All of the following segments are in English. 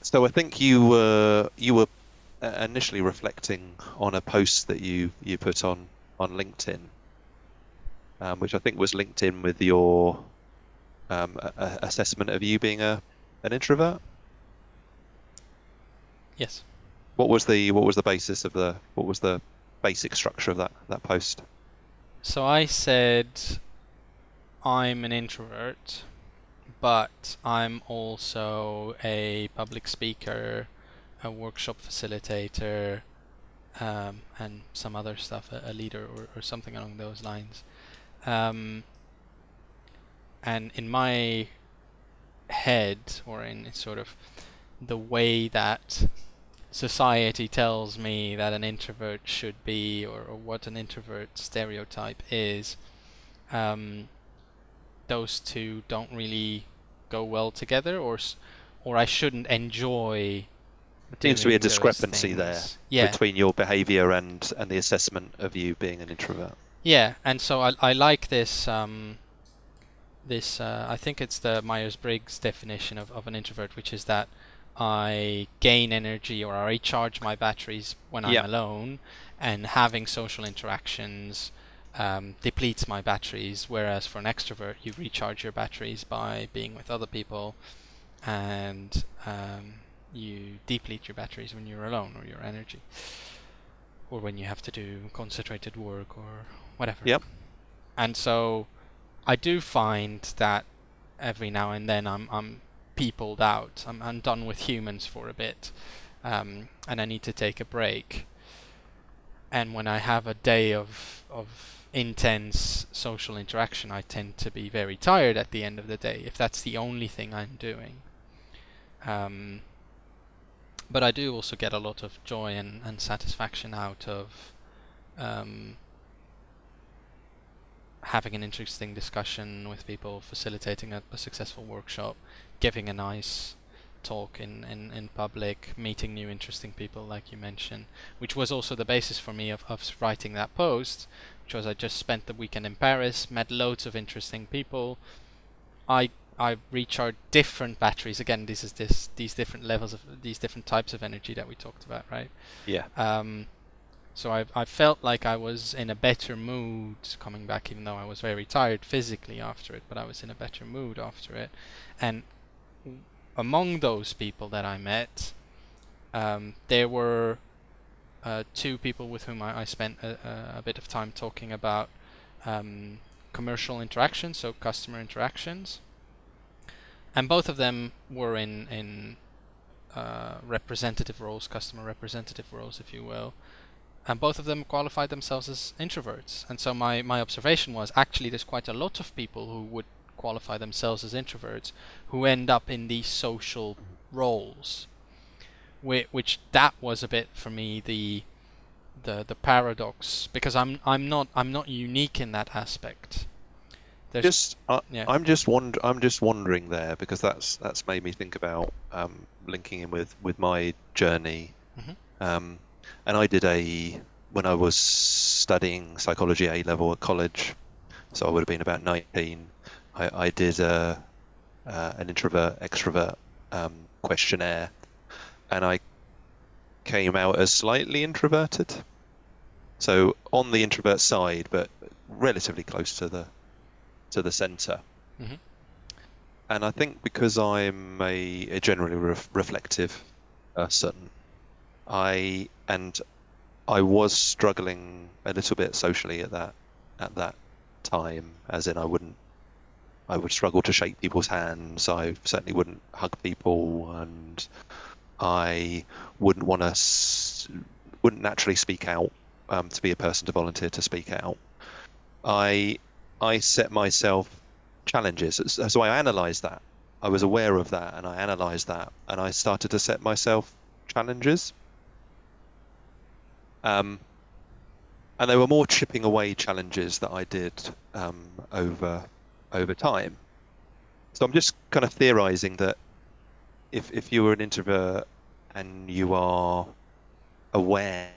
So I think you were initially reflecting on a post that you put on LinkedIn, which I think was linked in with your assessment of you being a an introvert. Yes. What was the basis of what was the basic structure of that post? So I said I'm an introvert, but I'm also a public speaker, a workshop facilitator, and some other stuff, a leader or something along those lines. Um, and in my head, or in sort of the way that society tells me that an introvert should be, or what an introvert stereotype is, um, those two don't really go well together, or I shouldn't enjoy Seems to be a doing those discrepancy there things. Yeah, between your behavior and the assessment of you being an introvert. yeah, and so I like this. I think it's the Myers-Briggs definition of an introvert, which is that I gain energy or I recharge my batteries when I'm Yeah. alone, and having social interactions depletes my batteries. Whereas for an extrovert, you recharge your batteries by being with other people, and you deplete your batteries when you're alone, or your energy, or when you have to do concentrated work or whatever. Yeah. And so I do find that every now and then I'm peopled out. I'm done with humans for a bit, and I need to take a break. And when I have a day of intense social interaction, I tend to be very tired at the end of the day if that's the only thing I'm doing. Um, but I do also get a lot of joy and satisfaction out of um, having an interesting discussion with people, facilitating a successful workshop, giving a nice talk in public, meeting new interesting people like you mentioned, which was also the basis for me of writing that post, which was I just spent the weekend in Paris, met loads of interesting people. I I recharge different batteries. Again, these different levels of these different types of energy that we talked about, right? Yeah. Um, so I felt like I was in a better mood coming back, even though I was very tired physically after it, but I was in a better mood after it. And among those people that I met, there were two people with whom I spent a bit of time talking about um, commercial interactions, so customer interactions, and both of them were in representative roles, customer representative roles, if you will. And both of them qualified themselves as introverts. And so my observation was actually there's quite a lot of people who would qualify themselves as introverts who end up in these social roles, which that was a bit for me the paradox, because I'm not unique in that aspect. There's Just yeah. I'm just wondering there because that's made me think about linking in with my journey. Hmm. Um, and I did a when I was studying psychology A level at college, so I would have been about 19. I did an introvert extrovert questionnaire, and I came out as slightly introverted. So on the introvert side, but relatively close to the center. Hmm. And I think because I'm a generally reflective person, and I was struggling a little bit socially at that time, as in I would struggle to shake people's hands. I certainly wouldn't hug people, and I wouldn't want to wouldn't naturally speak out to be a person to volunteer to speak out. I I set myself challenges. So I analyzed that. I was aware of that and I analyzed that and I started to set myself challenges. Um, and they were more chipping away challenges that I did over time. So I'm just kind of theorizing that if you were an introvert and you are aware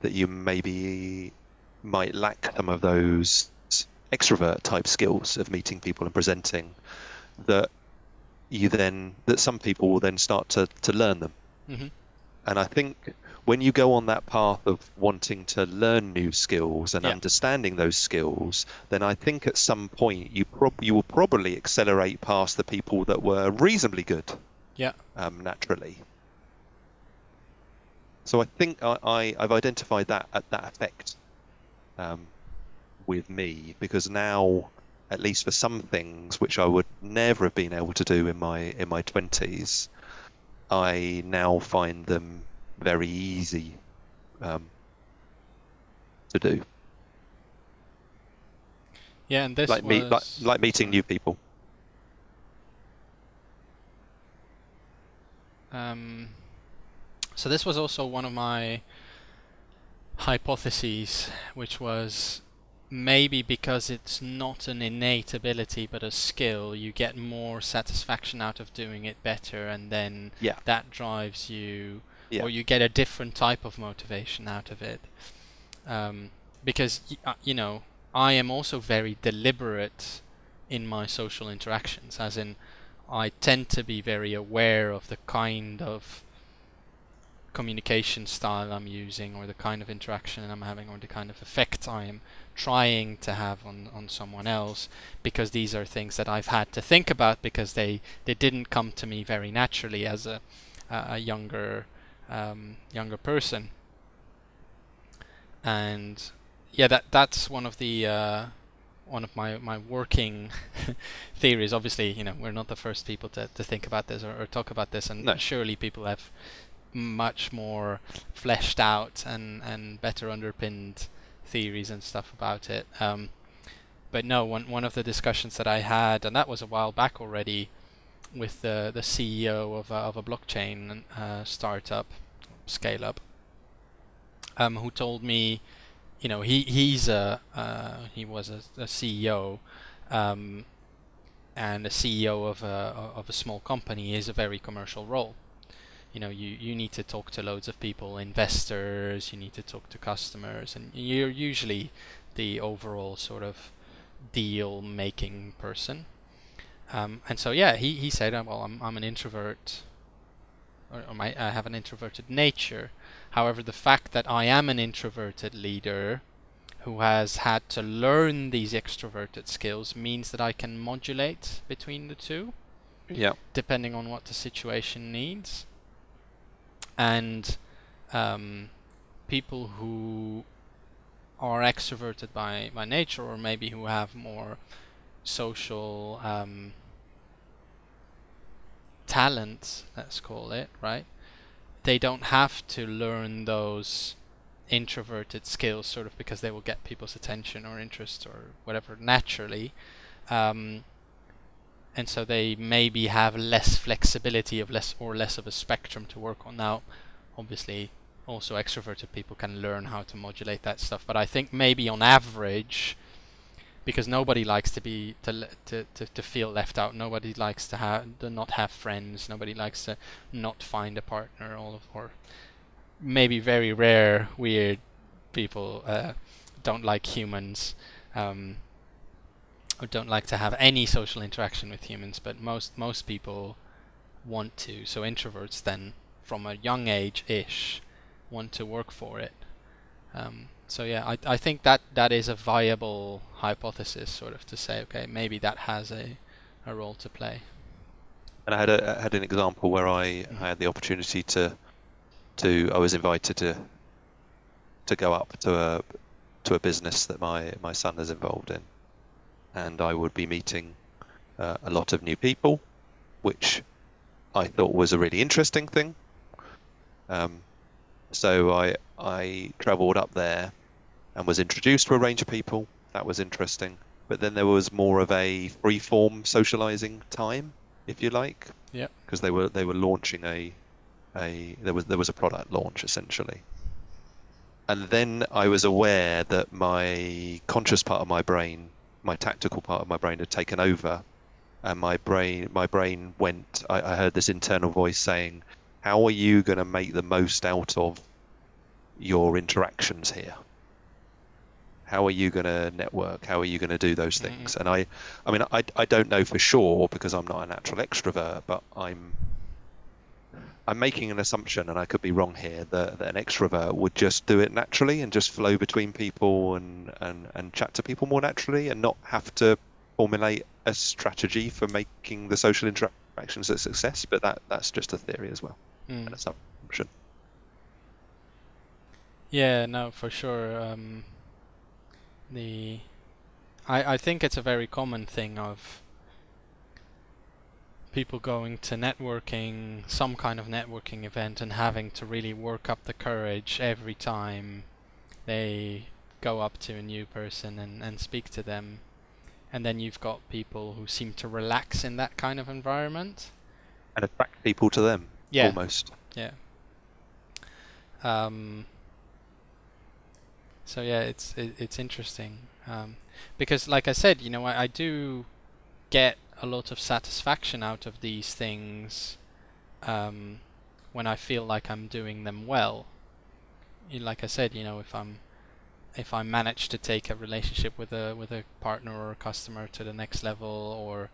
that you maybe might lack some of those extrovert type skills of meeting people and presenting, that that some people will then start to learn them. Hmm. And I think when you go on that path of wanting to learn new skills and Yeah. understanding those skills, then I think at some point you will probably accelerate past the people that were reasonably good, Yeah. naturally. So I think I've identified that effect, um, with me, because now, at least for some things which I would never have been able to do in my 20s, I now find them very easy, um, to do. Yeah, and this Like me, was, like meeting sorry. new people. Um, so this was also one of my hypotheses, which was maybe because it's not an innate ability but a skill, you get more satisfaction out of doing it better, and then Yeah, that drives you, yeah, or you get a different type of motivation out of it. Because, I am also very deliberate in my social interactions, as in, I tend to be very aware of the kind of communication style I'm using, or the kind of interaction I'm having, or the kind of effect I am trying to have on someone else, because these are things that I've had to think about, because they didn't come to me very naturally as a younger person. And yeah, that's one of my working theories. Obviously, we're not the first people to think about this, or talk about this, and no, surely people have much more fleshed out and better underpinned theories and stuff about it. But no, one of the discussions that I had, and that was a while back already, with the CEO of a blockchain startup, scale up, who told me, he was a CEO, um, and a CEO of a small company is a very commercial role. You need to talk to loads of people, investors, you need to talk to customers, and you're usually the overall sort of deal making person. And so yeah, he said, well, I'm an introvert, I have an introverted nature. However, the fact that I am an introverted leader who has had to learn these extroverted skills means that I can modulate between the two, yeah, depending on what the situation needs. And um, people who are extroverted by nature, or maybe who have more social talent, let's call it, right? They don't have to learn those introverted skills, sort of, because they will get people's attention or interest or whatever naturally. Um, and so they maybe have less flexibility, of less of a spectrum to work on. Now, obviously, also extroverted people can learn how to modulate that stuff, but I think maybe on average, because nobody likes to feel left out, nobody likes to not have friends, nobody likes to not find a partner, or maybe very rare weird people don't like humans. Um, or don't like to have any social interaction with humans, but most people want to. So introverts then, from a young age-ish, want to work for it. So yeah, I think that is a viable hypothesis, sort of, to say, okay, maybe that has a role to play. and I had an example where I had the opportunity to I was invited to go up to a business that my son is involved in, and I would be meeting, a lot of new people, which I thought was a really interesting thing. Um, so I travelled up there and was introduced to a range of people. That was interesting. But then there was more of a free-form socializing time, if you like, Yeah. because they were launching there was a product launch, essentially. And then I was aware that my conscious part of my brain, my tactical part of my brain, had taken over, and my brain went. I heard this internal voice saying, "How are you going to make the most out of your interactions here?" How are you going to network? How are you going to do those Mm. things? And I mean, I don't know for sure because I'm not a natural extrovert, but I'm making an assumption, and I could be wrong here, that an extrovert would just do it naturally and just flow between people and chat to people more naturally and not have to formulate a strategy for making the social interactions a success. But that's just a theory as well, an Mm. assumption. Yeah, no, for sure. The I think it's a very common thing of people going to networking, some kind of networking event, and having to really work up the courage every time they go up to a new person and speak to them. And then you've got people who seem to relax in that kind of environment. And attract people to them Yeah, almost. yeah. Um, so yeah, it's interesting because, like I said, I do get a lot of satisfaction out of these things um, when I feel like I'm doing them well. Like I said, if I manage to take a relationship with a partner or a customer to the next level, or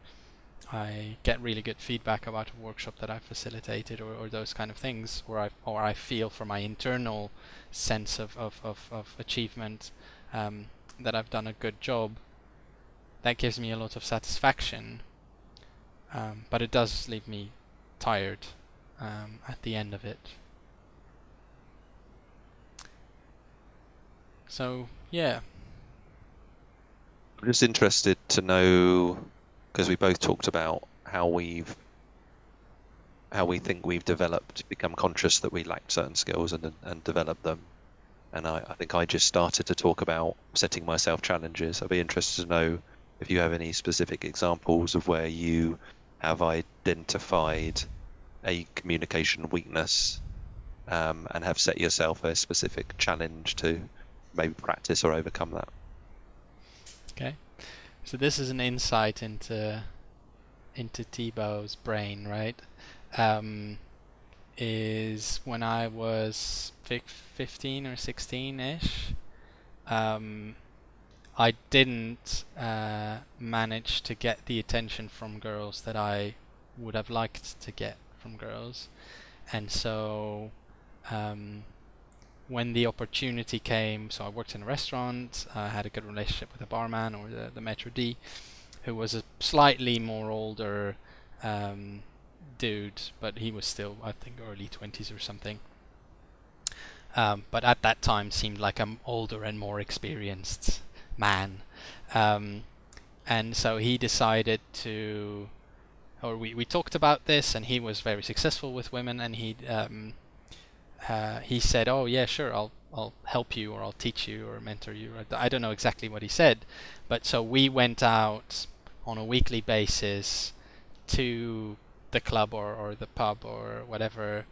I get really good feedback about a workshop that I facilitated, or those kind of things, or I feel from my internal sense of achievement that I've done a good job, that gives me a lot of satisfaction. But it does leave me tired at the end of it. So yeah. I'm just interested to know, because we both talked about how we think we've developed, become conscious that we lacked certain skills and develop them. And I think I just started to talk about setting myself challenges. I'd be interested to know if you have any specific examples of where you have identified a communication weakness, and have set yourself a specific challenge to maybe practice or overcome that. Okay. So this is an insight into Tebow's brain, right? Is when I was 15 or 16-ish, I didn't manage to get the attention from girls that I would have liked to get from girls. And so when the opportunity came, so I worked in a restaurant, I had a good relationship with the barman, or the maitre d', who was a slightly more older dude, but he was still, I think, early 20s or something. But at that time seemed like an older and more experienced man. And so he decided to, or we talked about this, and he was very successful with women, and he said, "Oh yeah, sure, I'll help you, or I'll teach you, or mentor you." I don't know exactly what he said, but so we went out on a weekly basis to the club or the pub or whatever,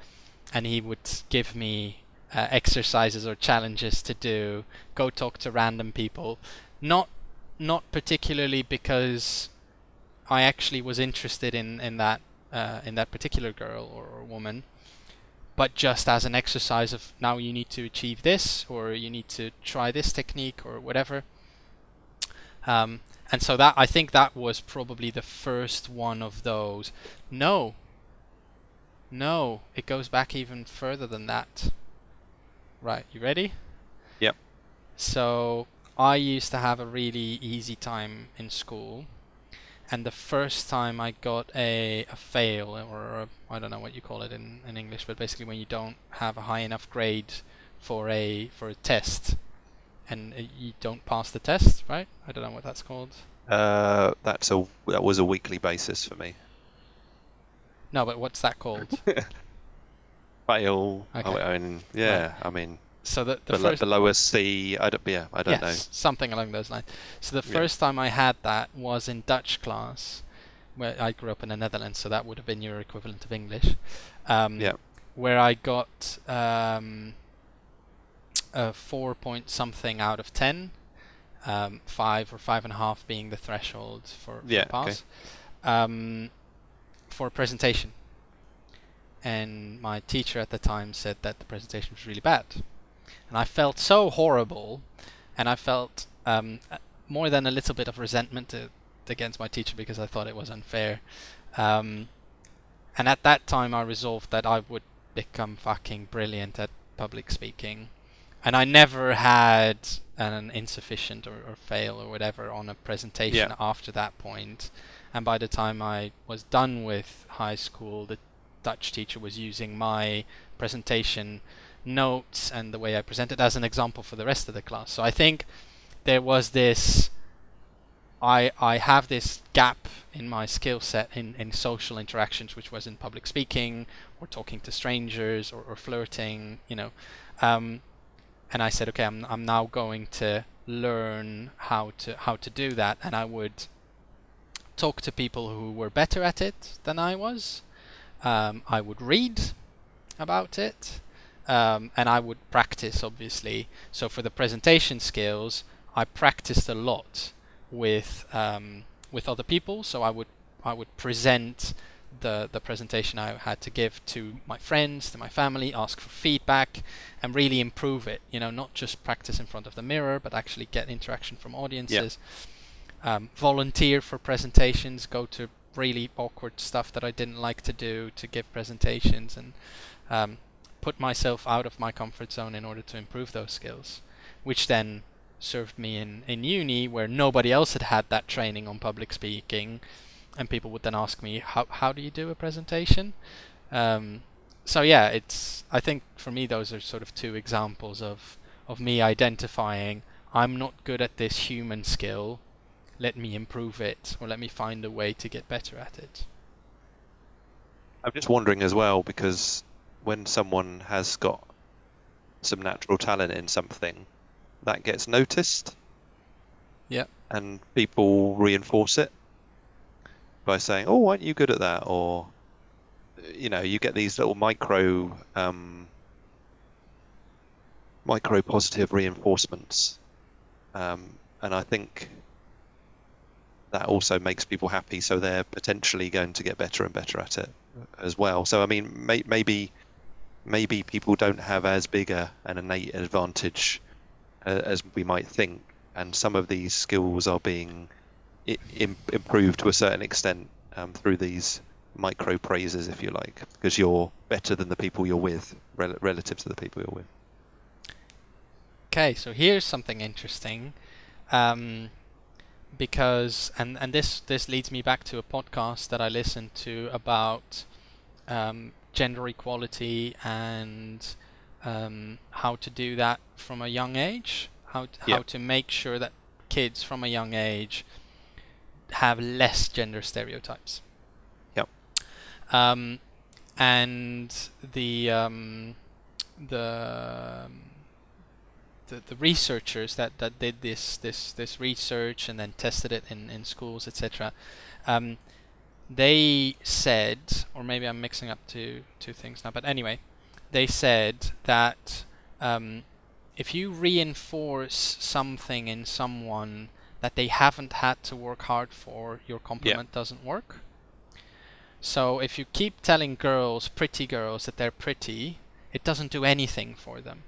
and he would give me exercises or challenges to do. Go talk to random people, not particularly because I actually was interested in that particular girl or woman, but just as an exercise of, now you need to achieve this, or you need to try this technique or whatever. And so that, I think that was probably the first one of those. No, it goes back even further than that. Right, you ready? Yep. So I used to have a really easy time in school, and the first time I got a fail, or I don't know what you call it in English, but basically when you don't have a high enough grade for a test, and you don't pass the test, right? I don't know what that's called. That was a weekly basis for me. No, but what's that called? Fail. Okay, I mean, right. yeah. I mean, So the first, below a C. I don't. Yeah, I don't know. yes, something along those lines. So the Yeah. first time I had that was in Dutch class, where I grew up in the Netherlands, so that would have been your equivalent of English, Yeah. where I got a 4 point something out of 10, 5 or 5.5 being the threshold for Yeah. Okay. pass, for a presentation. And my teacher at the time said that the presentation was really bad. And I felt so horrible, and I felt more than a little bit of resentment against my teacher because I thought it was unfair. And at that time, I resolved that I would become fucking brilliant at public speaking. And I never had an insufficient or fail or whatever on a presentation after that point. And by the time I was done with high school, the Dutch teacher was using my presentation notes and the way I presented as an example for the rest of the class. So I think there was this, I have this gap in my skill set in social interactions, which was in public speaking or talking to strangers or flirting, you know. And I said, okay, I'm now going to learn how to do that, and I would talk to people who were better at it than I was. I would read about it, and I would practice, obviously. So for the presentation skills, I practiced a lot with other people. So I would present the presentation I had to give to my friends, to my family, ask for feedback, and really improve it. You know, not just practice in front of the mirror, but actually get interaction from audiences. Volunteer for presentations, go to really awkward stuff that I didn't like to do to give presentations, and put myself out of my comfort zone in order to improve those skills, which then served me in uni, where nobody else had that training on public speaking, and people would then ask me, how do you do a presentation? So yeah, I think for me those are sort of two examples of me identifying, I'm not good at this human skill, let me improve it, or let me find a way to get better at it. I'm just wondering as well, because when someone has got some natural talent in something, that gets noticed. Yeah. And people reinforce it by saying, "Oh, aren't you good at that?" Or, you know, you get these little micro positive reinforcements, and I think that also makes people happy, so they're potentially going to get better and better at it as well. So I mean, maybe people don't have as big an innate advantage as we might think, and some of these skills are being improved to a certain extent through these micro praises, if you like, because you're better than the people you're with relative to the people you're with. Okay, so here's something interesting, because and this leads me back to a podcast that I listened to about gender equality and how to do that from a young age, how to make sure that kids from a young age have less gender stereotypes. Yep. And the researchers that did this research and then tested it in schools, etc. They said, or maybe I'm mixing up two things now, but anyway, they said that if you reinforce something in someone that they haven't had to work hard for, your compliment doesn't work. So if you keep telling pretty girls, that they're pretty, it doesn't do anything for them.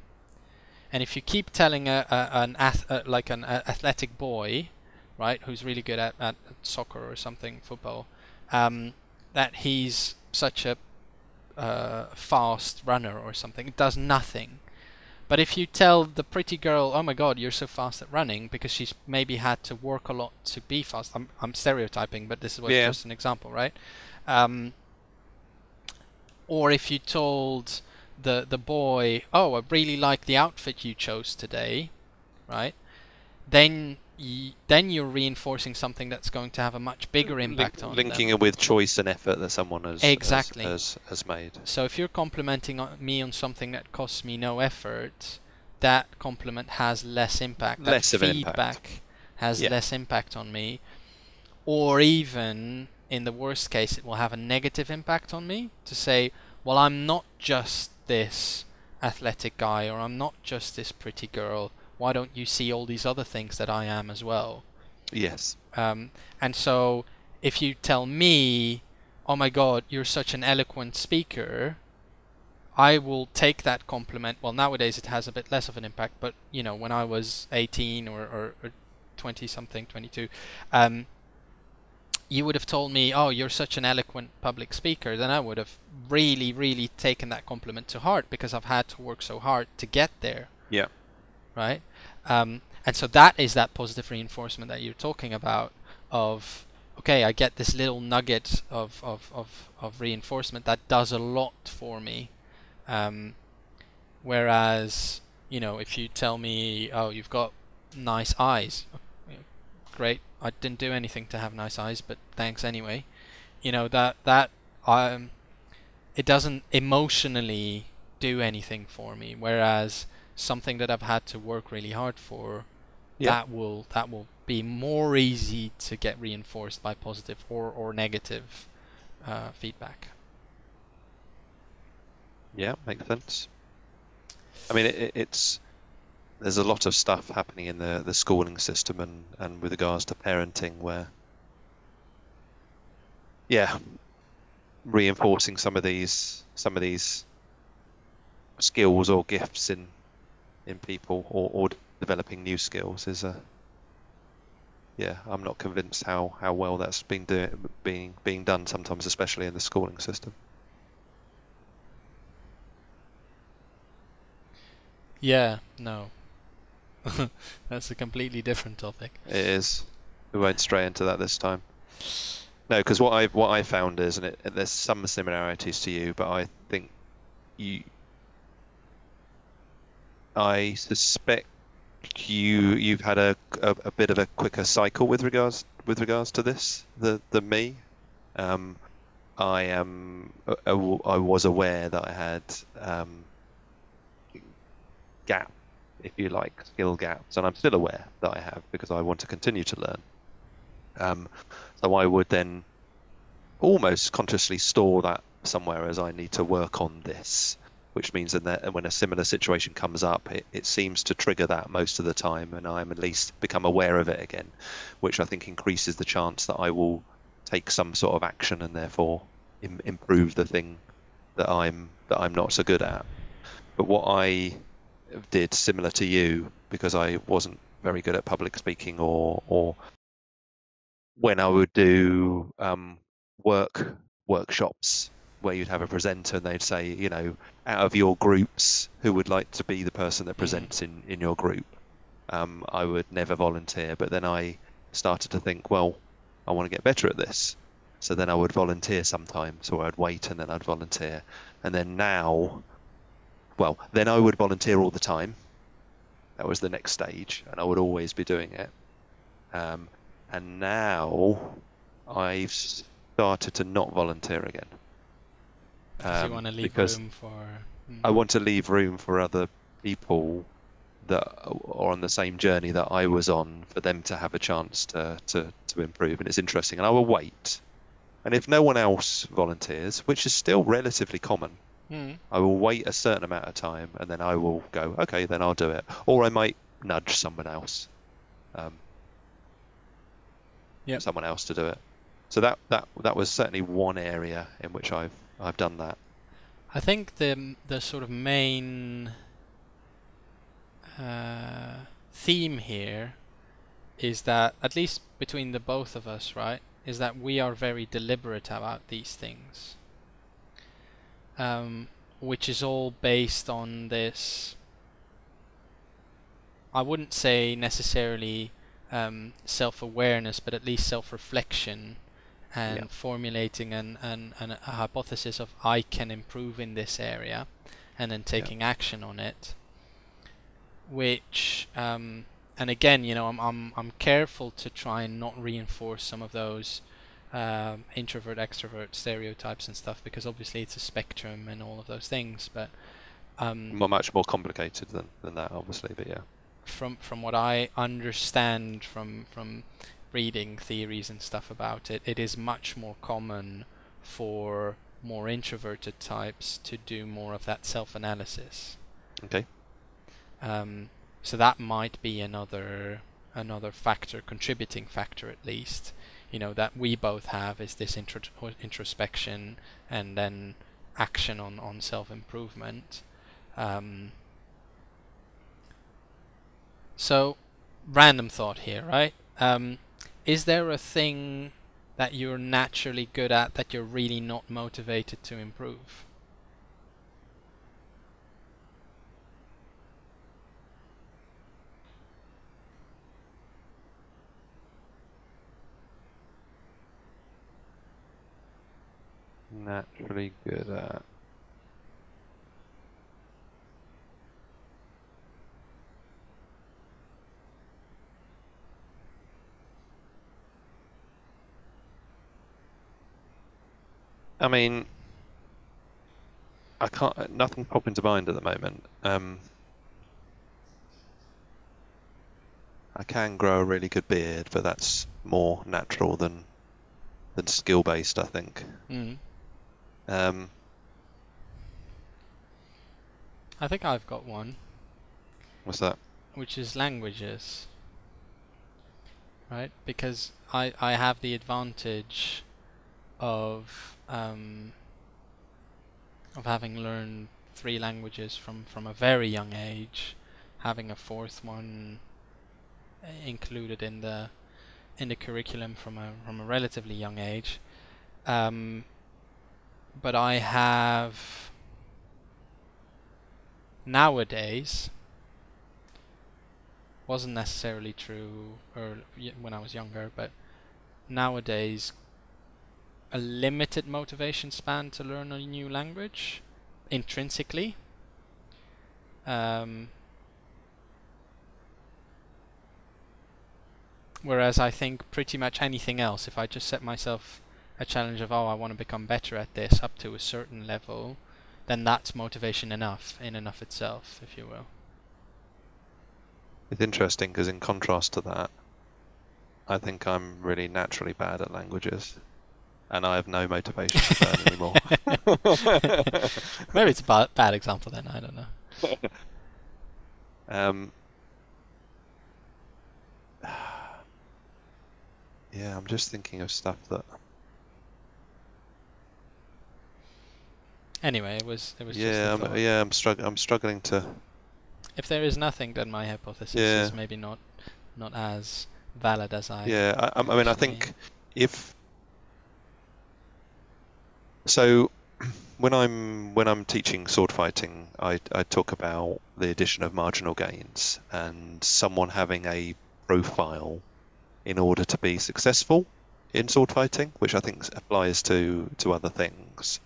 And if you keep telling an athletic boy, right, who's really good at soccer or something, football, that he's such a fast runner or something, it does nothing. But if you tell the pretty girl, oh my god, you're so fast at running, because she's maybe had to work a lot to be fast. I'm stereotyping, but this was just an example, right? Or if you told the boy, oh, I really like the outfit you chose today, right? Then you're reinforcing something that's going to have a much bigger impact on linking them. it with choice and effort that someone has made. So if you're complimenting me on something that costs me no effort, that compliment has less impact. Less of an impact. Feedback has less impact on me. Or even, in the worst case, it will have a negative impact on me, to say, well, I'm not just this athletic guy, or I'm not just this pretty girl. Why don't you see all these other things that I am as well? Yes. And so if you tell me, oh my god, you're such an eloquent speaker, I will take that compliment. Well, nowadays it has a bit less of an impact, but you know, when I was 18 or 20 something, 22, you would have told me, oh, you're such an eloquent public speaker, then I would have really, really taken that compliment to heart because I've had to work so hard to get there. Yeah. Right? And so that is that positive reinforcement that you're talking about of, okay, I get this little nugget of reinforcement that does a lot for me. Whereas, if you tell me, oh, you've got nice eyes, great, I didn't do anything to have nice eyes, but thanks anyway. That it doesn't emotionally do anything for me. Whereas something that I've had to work really hard for, that will be more easy to get reinforced by positive or negative feedback. Yeah, makes sense. I mean, there's a lot of stuff happening in the schooling system and with regards to parenting where, reinforcing some of these skills or gifts in people or developing new skills is I'm not convinced how well that's being done sometimes, especially in the schooling system. Yeah, no. That's a completely different topic. It is. We won't stray into that this time. No, because what I found is, and there's some similarities to you, but I think I suspect you've had a bit of a quicker cycle with regards to this than me. I was aware that I had gap, if you like, skill gaps, and I'm still aware that I have because I want to continue to learn. So I would then almost consciously store that somewhere as I need to work on this, which means that when a similar situation comes up, it seems to trigger that most of the time, and I'm at least become aware of it again, which I think increases the chance that I will take some sort of action and therefore improve the thing that I'm not so good at. But what I did, similar to you, because I wasn't very good at public speaking or when I would do workshops where you'd have a presenter and they'd say, out of your groups, who would like to be the person that presents in your group? I would never volunteer, but then I started to think, well, I want to get better at this. So then I would volunteer sometimes, or I'd wait and then I'd volunteer. And then then I would volunteer all the time. That was the next stage, and I would always be doing it. And now I've started to not volunteer again. Because you want to leave room for... I want to leave room for other people that are on the same journey that I was on, for them to have a chance to improve. And it's interesting. And I will wait. And if no one else volunteers, which is still relatively common, I will wait a certain amount of time and then I will go, okay, then I'll do it. Or I might nudge someone else. Someone else to do it. So that was certainly one area in which I've done that. I think the sort of main theme here is that, at least between the both of us, right, is that we are very deliberate about these things, which is all based on this, I wouldn't say necessarily self-awareness, but at least self-reflection and formulating a hypothesis of I can improve in this area, and then taking action on it. Which and again, I'm careful to try and not reinforce some of those introvert extrovert stereotypes and stuff, because obviously it's a spectrum and all of those things. But much more complicated than that, obviously. But yeah. From what I understand from reading theories and stuff about it, it is much more common for more introverted types to do more of that self-analysis. Okay. So that might be another factor, contributing factor at least, that we both have, is this introspection and then action on self-improvement. So random thought here, right? Is there a thing that you're naturally good at that you're really not motivated to improve? Naturally good at. I mean, I can't. Nothing pop into mind at the moment. I can grow a really good beard, but that's more natural than skill based, I think. Mm. Um, I think I've got one, what's that? which is languages, right? Because I have the advantage of having learned three languages from a very young age, having a fourth one included in the curriculum from a relatively young age. Um, but I have nowadays, wasn't necessarily true when I was younger, but nowadays a limited motivation span to learn a new language intrinsically. Um, Whereas I think pretty much anything else, if I just set myself a challenge of, oh, I want to become better at this up to a certain level, then that's motivation enough in and of itself, if you will. It's interesting because in contrast to that, I think I'm really naturally bad at languages, and I have no motivation to learn anymore. Maybe it's a bad example then, I don't know. Um, yeah, I'm just thinking of stuff that. Anyway, it was just a Yeah, thought. I'm struggling to. If there is nothing, then my hypothesis Yeah, is maybe not as valid as I yeah. I mean, I initially. think if so, when I'm teaching sword fighting, I talk about the addition of marginal gains and someone having a profile in order to be successful in sword fighting, which I think applies to other things.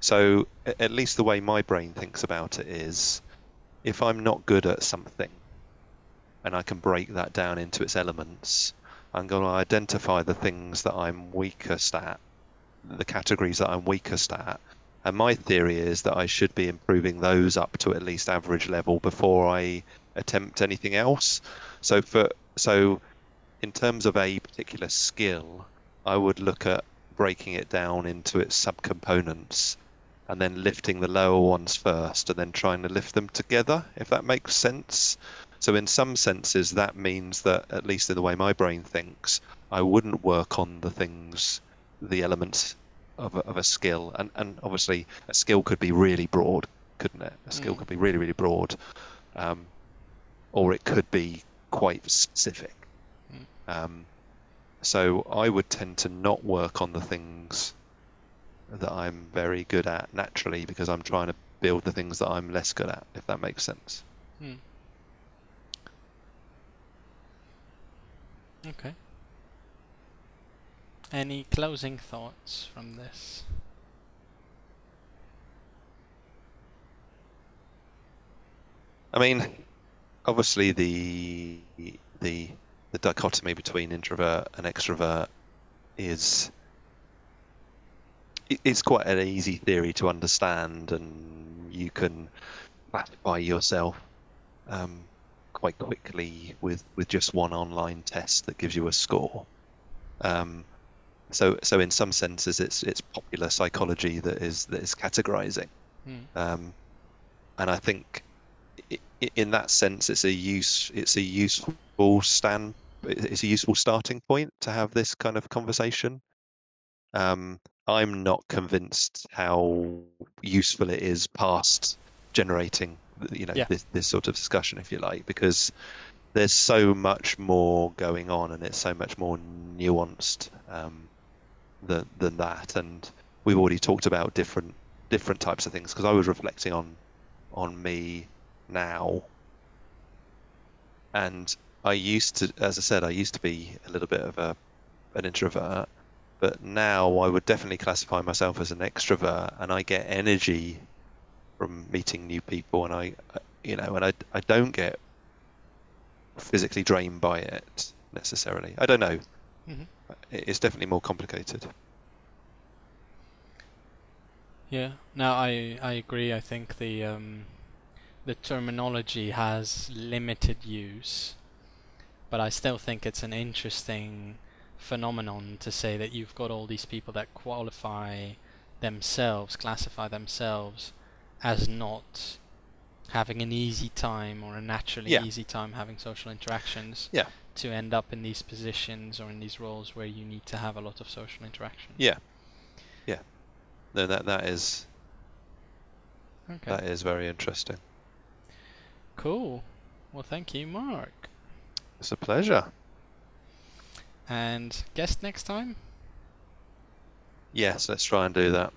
So at least the way my brain thinks about it is, if I'm not good at something and I can break that down into its elements, I'm going to identify the things that I'm weakest at, the categories that I'm weakest at. And my theory is that I should be improving those up to at least average level before I attempt anything else. So so in terms of a particular skill, I would look at breaking it down into its subcomponents and then lifting the lower ones first and then trying to lift them together, if that makes sense. So in some senses, that means that, at least in the way my brain thinks, I wouldn't work on the elements of a skill. And obviously, a skill could be really broad, couldn't it? A skill Mm. could be really, really broad, um, or it could be quite specific. Mm. Um, so I would tend to not work on the things that I'm very good at naturally because I'm trying to build the things that I'm less good at, if that makes sense. Mm. Okay. Any closing thoughts from this? I mean, obviously the the dichotomy between introvert and extrovert is it's quite an easy theory to understand, and you can classify yourself quite quickly with just one online test that gives you a score. Um, so in some senses, it's popular psychology that is categorizing, Mm. um, and I think in that sense, it's a useful it's a useful starting point to have this kind of conversation. Um, I'm not convinced how useful it is past generating, Yeah. this sort of discussion, if you like, because there's so much more going on, and it's so much more nuanced than that. And we've already talked about different types of things because I was reflecting on me now, and I used to, as I said, I used to be a little bit of an introvert, but now I would definitely classify myself as an extrovert, and I get energy from meeting new people, and I don't get physically drained by it necessarily. I don't know. Hmm. It's definitely more complicated. Yeah. No, I agree. I think the terminology has limited use, but I still think it's an interesting phenomenon to say that you've got all these people that qualify themselves, classify themselves as not having an easy time or a naturally Yeah, easy time having social interactions, yeah, to end up in these positions or in these roles where you need to have a lot of social interaction. yeah, yeah. No, Okay, that is very interesting. cool. Well, thank you, Mark. It's a pleasure. And guest next time? Yes, let's try and do that.